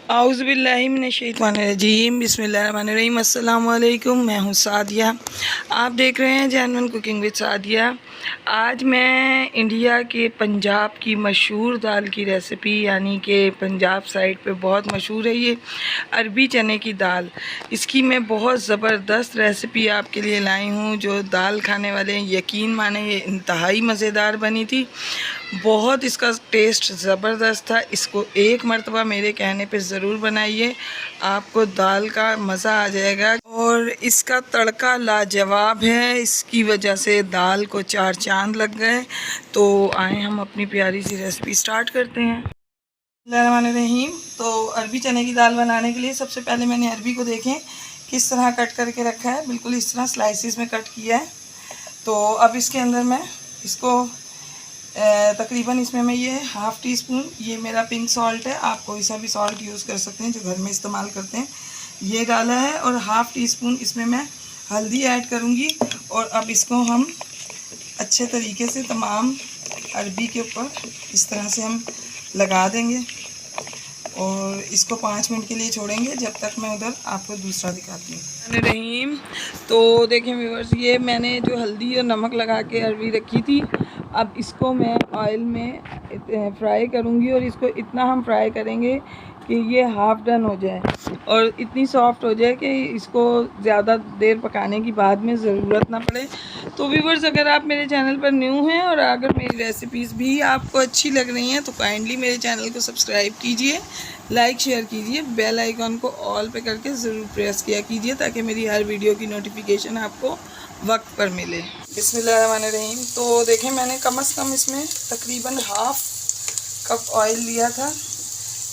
आउज़ुबिल्लाहिमिनश्शैतानिर्रजीम बिस्मिल्लाहिर्रहमानिर्रहीम। अस्सलाम वालेकुम। मैं हूँ सादिया, आप देख रहे हैं जेन्युइन कुकिंग विद सादिया। आज मैं इंडिया के पंजाब की मशहूर दाल की रेसिपी, यानी कि पंजाब साइड पे बहुत मशहूर है ये अरबी चने की दाल। इसकी मैं बहुत ज़बरदस्त रेसिपी आपके लिए लाई हूँ। जो दाल खाने वाले यकीन माने ये इंतहाई मज़ेदार बनी थी। बहुत इसका टेस्ट ज़बरदस्त था। इसको एक मरतबा मेरे कहने पे ज़रूर बनाइए, आपको दाल का मज़ा आ जाएगा। और इसका तड़का लाजवाब है, इसकी वजह से दाल को चार चांद लग गए। तो आए हम अपनी प्यारी सी रेसिपी स्टार्ट करते हैं। बिस्मिल्लाहिर्रहमानिर्रहीम। तो अरबी चने की दाल बनाने के लिए सबसे पहले मैंने अरबी को देखें किस तरह कट करके रखा है, बिल्कुल इस तरह स्लाइसिस में कट किया है। तो अब इसके अंदर मैं इसको तकरीबन इसमें मैं ये हाफ़ टी स्पून, ये मेरा पिंक सॉल्ट है, आप कोई सा भी सॉल्ट यूज़ कर सकते हैं जो घर में इस्तेमाल करते हैं, ये डाला है। और हाफ़ टी स्पून इसमें मैं हल्दी ऐड करूँगी। और अब इसको हम अच्छे तरीके से तमाम अरबी के ऊपर इस तरह से हम लगा देंगे और इसको 5 मिनट के लिए छोड़ेंगे, जब तक मैं उधर आपको दूसरा दिखाती हूँ। रहीम, तो देखें व्यूअर्स, ये मैंने जो हल्दी और नमक लगा के अरबी रखी थी, अब इसको मैं ऑयल में फ्राई करूँगी। और इसको इतना हम फ्राई करेंगे कि ये हाफ़ डन हो जाए और इतनी सॉफ्ट हो जाए कि इसको ज़्यादा देर पकाने की बाद में ज़रूरत ना पड़े। तो व्यूअर्स, अगर आप मेरे चैनल पर न्यू हैं और अगर मेरी रेसिपीज़ भी आपको अच्छी लग रही हैं तो काइंडली मेरे चैनल को सब्सक्राइब कीजिए, लाइक शेयर कीजिए, बेल आइकॉन को ऑल पे करके ज़रूर प्रेस किया कीजिए ताकि मेरी हर वीडियो की नोटिफिकेशन आपको वक्त पर मिले। बिस्मिल्लाहिर्रहमानिर्रहीम। तो देखें, मैंने कम से कम इसमें तकरीबन हाफ़ कप ऑयल लिया था।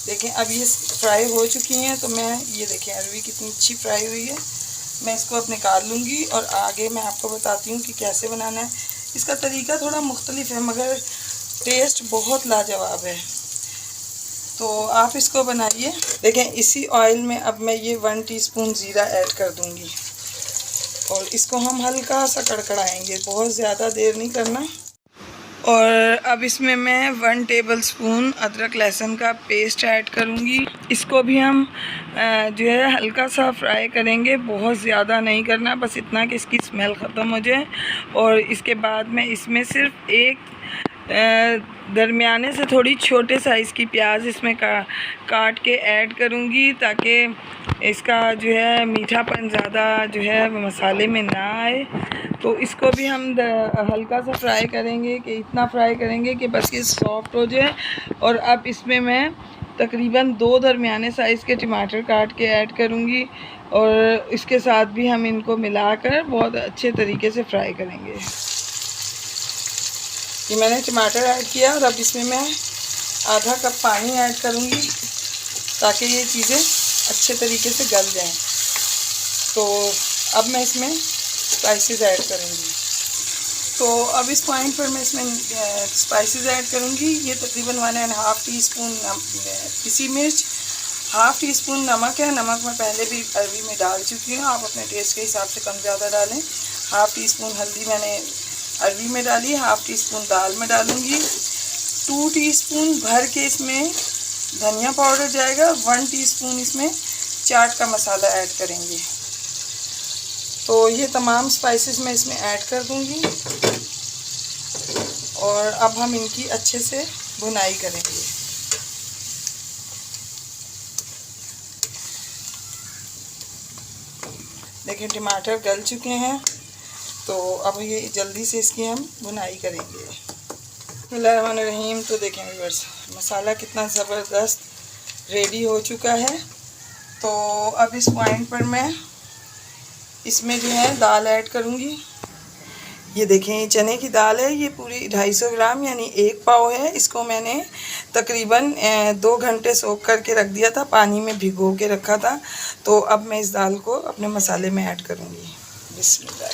देखें अब ये फ्राई हो चुकी हैं। तो मैं ये देखें अरबी कितनी अच्छी फ्राई हुई है। मैं इसको अब निकाल लूँगी और आगे मैं आपको बताती हूँ कि कैसे बनाना है। इसका तरीका थोड़ा मुख्तलिफ है मगर टेस्ट बहुत लाजवाब है, तो आप इसको बनाइए। देखें इसी ऑयल में अब मैं ये 1 टीस्पून ज़ीरा ऐड कर दूँगी और इसको हम हल्का सा कड़कड़ाएंगे, बहुत ज़्यादा देर नहीं करना। और अब इसमें मैं 1 टेबलस्पून अदरक लहसुन का पेस्ट ऐड करूँगी। इसको भी हम जो है हल्का सा फ्राई करेंगे, बहुत ज़्यादा नहीं करना, बस इतना कि इसकी स्मेल ख़त्म हो जाए। और इसके बाद मैं इसमें सिर्फ एक दरमियाने से थोड़ी छोटे साइज़ की प्याज इसमें काट के ऐड करूँगी ताकि इसका जो है मीठापन ज़्यादा जो है मसाले में ना आए। तो इसको भी हम हल्का सा फ्राई करेंगे, कि इतना फ्राई करेंगे कि बस ये सॉफ्ट हो जाए। और अब इसमें मैं तकरीबन 2 दरमियाने साइज़ के टमाटर काट के ऐड करूँगी और इसके साथ भी हम इनको मिलाकर बहुत अच्छे तरीके से फ्राई करेंगे। ये मैंने टमाटर ऐड किया और अब इसमें मैं आधा कप पानी ऐड करूँगी ताकि ये चीज़ें अच्छे तरीके से गल जाएं। तो अब मैं इसमें स्पाइसेस ऐड करूँगी। तो अब इस पॉइंट पर मैं इसमें स्पाइसेस ऐड करूँगी। ये तकरीबन 1.5 टीस्पून पिसी मिर्च, हाफ़ टी स्पून नमक है। नमक मैं पहले भी अरबी में डाल चुकी हूँ, आप अपने टेस्ट के हिसाब से कम ज़्यादा डालें। हाफ़ टी स्पून हल्दी मैंने अरबी में डाली, हाफ़ टी स्पून दाल में डालूँगी। 2 टीस्पून भर के इसमें धनिया पाउडर जाएगा। 1 टीस्पून इसमें चाट का मसाला ऐड करेंगे। तो ये तमाम स्पाइसेस मैं इसमें ऐड कर दूंगी और अब हम इनकी अच्छे से भुनाई करेंगे। देखिए टमाटर गल चुके हैं, तो अब ये जल्दी से इसकी हम भुनाई करेंगे। बिस्मिल्लाहिर्रहमानिर्रहीम। तो देखें व्यूअर्स, मसाला कितना ज़बरदस्त रेडी हो चुका है। तो अब इस पॉइंट पर मैं इसमें जो है दाल ऐड करूँगी। ये देखें ये चने की दाल है, ये पूरी 250 ग्राम यानी 1 पाव है। इसको मैंने तकरीबन 2 घंटे सोख करके रख दिया था, पानी में भिगो के रखा था। तो अब मैं इस दाल को अपने मसाले में ऐड करूँगी। बिस्मिल्लाह।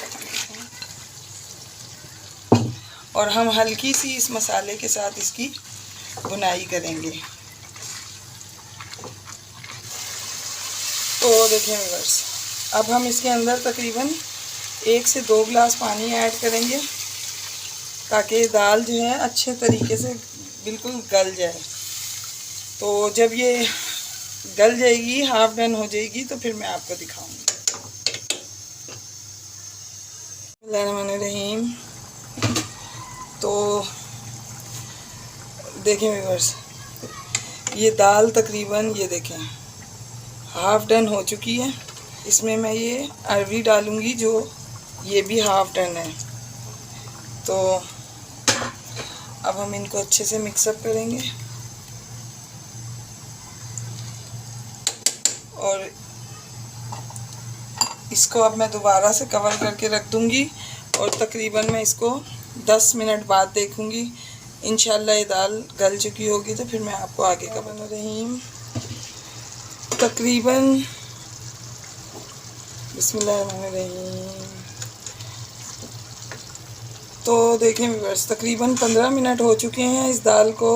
और हम हल्की सी इस मसाले के साथ इसकी भुनाई करेंगे। तो देखें व्यूअर्स, अब हम इसके अंदर तकरीबन 1 से 2 गिलास पानी ऐड करेंगे ताकि दाल जो है अच्छे तरीके से बिल्कुल गल जाए। तो जब ये गल जाएगी, हाफ डन हो जाएगी तो फिर मैं आपको दिखाऊंगी। बिस्मिल्लाहिर्रहमानिर्रहीम। तो देखें व्यूअर्स, ये दाल तकरीबन ये देखें हाफ डन हो चुकी है। इसमें मैं ये अरवी डालूंगी जो ये भी हाफ डन है। तो अब हम इनको अच्छे से मिक्सअप करेंगे और इसको अब मैं दोबारा से कवर करके रख दूंगी और तकरीबन मैं इसको 10 मिनट बाद देखूंगी। इंशाल्लाह ये दाल गल चुकी होगी तो फिर मैं आपको आगे का बता रही हूँ। तकरीबन बिस्मिल्लाहिर्रहमानिर्रहीम। तो देखें व्यूअर्स, तकरीबन 15 मिनट हो चुके हैं इस दाल को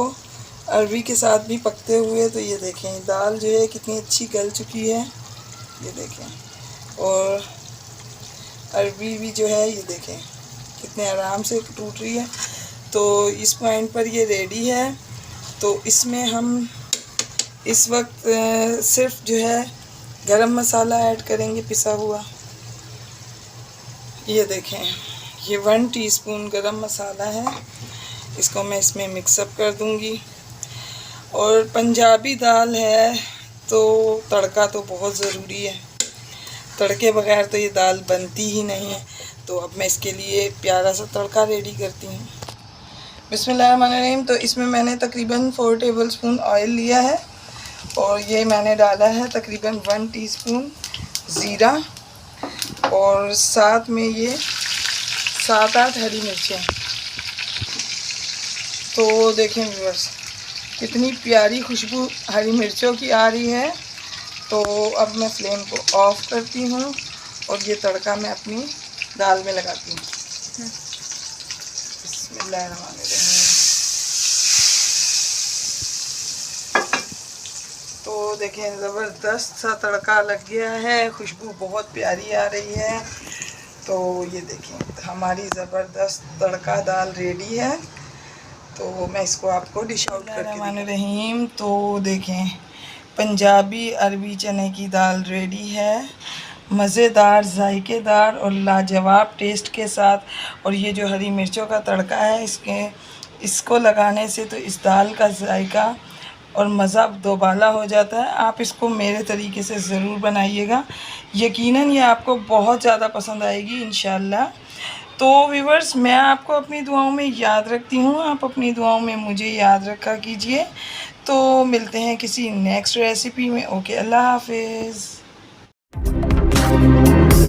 अरवी के साथ भी पकते हुए। तो ये देखें दाल जो है कितनी अच्छी गल चुकी है, ये देखें। और अरवी भी जो है ये देखें कितने आराम से टूट रही है। तो इस पॉइंट पर ये रेडी है। तो इसमें हम इस वक्त सिर्फ जो है गरम मसाला ऐड करेंगे पिसा हुआ। ये देखें ये 1 टीस्पून गरम मसाला है, इसको मैं इसमें मिक्सअप कर दूंगी। और पंजाबी दाल है तो तड़का तो बहुत ज़रूरी है, तड़के बगैर तो ये दाल बनती ही नहीं है। तो अब मैं इसके लिए प्यारा सा तड़का रेडी करती हूँ। बिस्मिल्लाहिर्रहमानिर्रहीम। तो इसमें मैंने तकरीबन 4 टेबलस्पून ऑयल लिया है और ये मैंने डाला है तकरीबन 1 टीस्पून ज़ीरा और साथ में ये 7-8 हरी मिर्चें। तो देखें व्यूअर्स कितनी प्यारी खुशबू हरी मिर्चों की आ रही है। तो अब मैं फ्लेम को ऑफ करती हूँ और ये तड़का मैं अपनी दाल में लगाती हूँ। बिस्मिल्लाहिर्रहमानिर्रहीम। तो देखें ज़बरदस्त सा तड़का लग गया है, खुशबू बहुत प्यारी आ रही है। तो ये देखें हमारी ज़बरदस्त तड़का दाल रेडी है। तो मैं इसको आपको डिश आउट करके रहीम। तो देखें पंजाबी अरबी चने की दाल रेडी है, मज़ेदार, जायकेदार और लाजवाब टेस्ट के साथ। और ये जो हरी मिर्चों का तड़का है इसको लगाने से तो इस दाल का जायका और मज़ा दोबाला हो जाता है। आप इसको मेरे तरीके से ज़रूर बनाइएगा, यकीनन ये आपको बहुत ज़्यादा पसंद आएगी इंशाल्लाह। तो व्यूअर्स मैं आपको अपनी दुआओं में याद रखती हूँ, आप अपनी दुआओं में मुझे याद रखा कीजिए। तो मिलते हैं किसी नेक्स्ट रेसिपी में। ओके, अल्लाह हाफिज़।